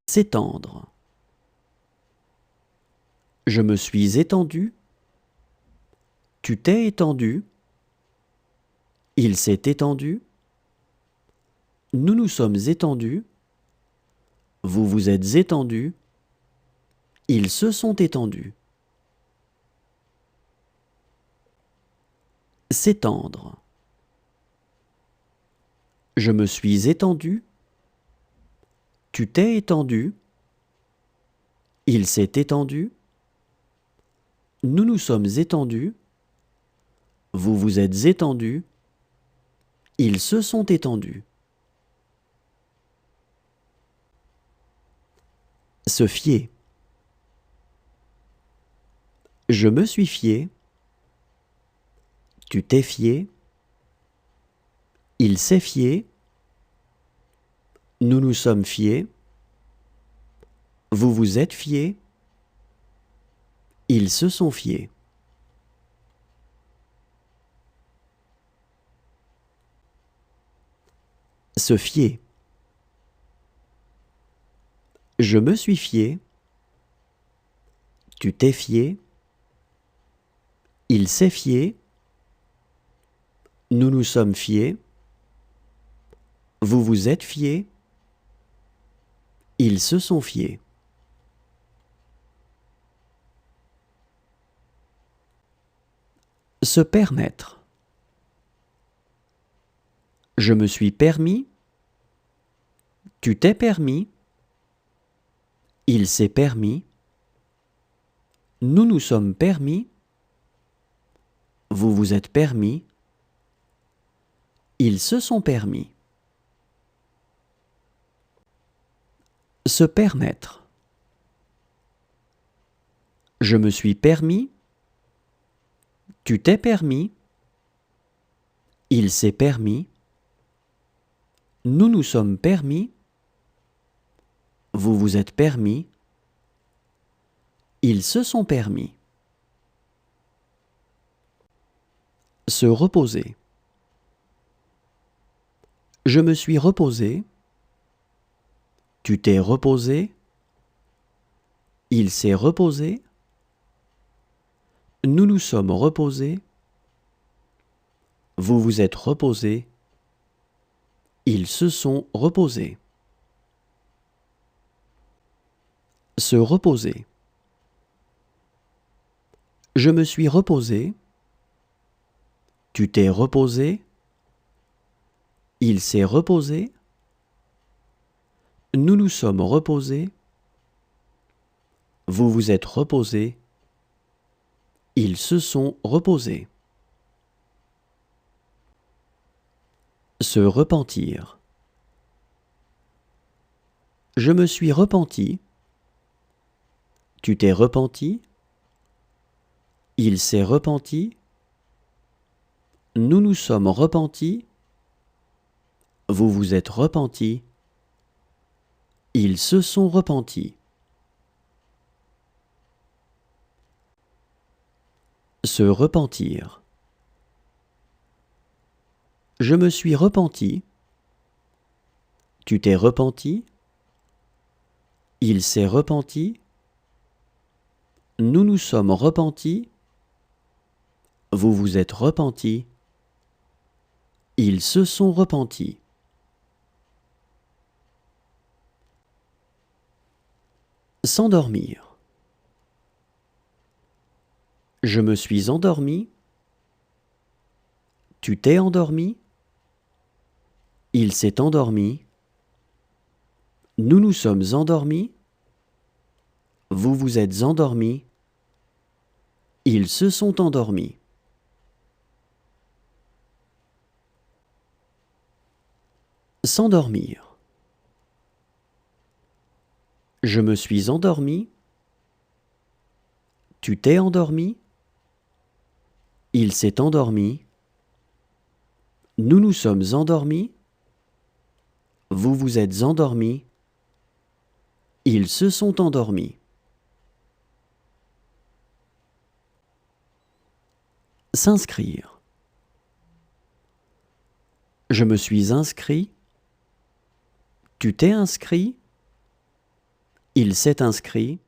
S'étendre. Je me suis étendu. Tu t'es étendu. Il s'est étendu. Nous nous sommes étendus. Vous vous êtes étendus. Ils se sont étendus. S'étendre. Je me suis étendu. Tu t'es étendu. Il s'est étendu. Nous nous sommes étendus. Vous vous êtes étendus. Ils se sont étendus. Se fier. Je me suis fié. Tu t'es fié. Il s'est fié. Nous nous sommes fiés. Vous vous êtes fiés. Ils se sont fiés. Se fier. Je me suis fié. Tu t'es fié. Il s'est fié. Nous nous sommes fiés. Vous vous êtes fiés. Ils se sont fiés. Se permettre. Je me suis permis. Tu t'es permis. Il s'est permis. Nous nous sommes permis. Vous vous êtes permis. Ils se sont permis. Se permettre. Je me suis permis. Tu t'es permis. Il s'est permis. Nous nous sommes permis. Vous vous êtes permis. Ils se sont permis. Se reposer. Je me suis reposé. Tu t'es reposé. Il s'est reposé. Nous nous sommes reposés. Vous vous êtes reposés. Ils se sont reposés. Se reposer. Je me suis reposé. Tu t'es reposé. Il s'est reposé. Nous nous sommes reposés. Vous vous êtes reposés. Ils se sont reposés. Se repentir. Je me suis repenti. Tu t'es repenti. Il s'est repenti. Nous nous sommes repentis. Vous vous êtes repentis. Ils se sont repentis. Se repentir. Je me suis repenti. Tu t'es repenti. Il s'est repenti. Nous nous sommes repentis. Vous vous êtes repentis. Ils se sont repentis. S'endormir. Je me suis endormi. Tu t'es endormi. Il s'est endormi. Nous nous sommes endormis. Vous vous êtes endormis. Ils se sont endormis. S'endormir. Je me suis endormi. Tu t'es endormi. Il s'est endormi. Nous nous sommes endormis. Vous vous êtes endormis. Ils se sont endormis. S'inscrire. Je me suis inscrit. Tu t'es inscrit. Il s'est inscrit.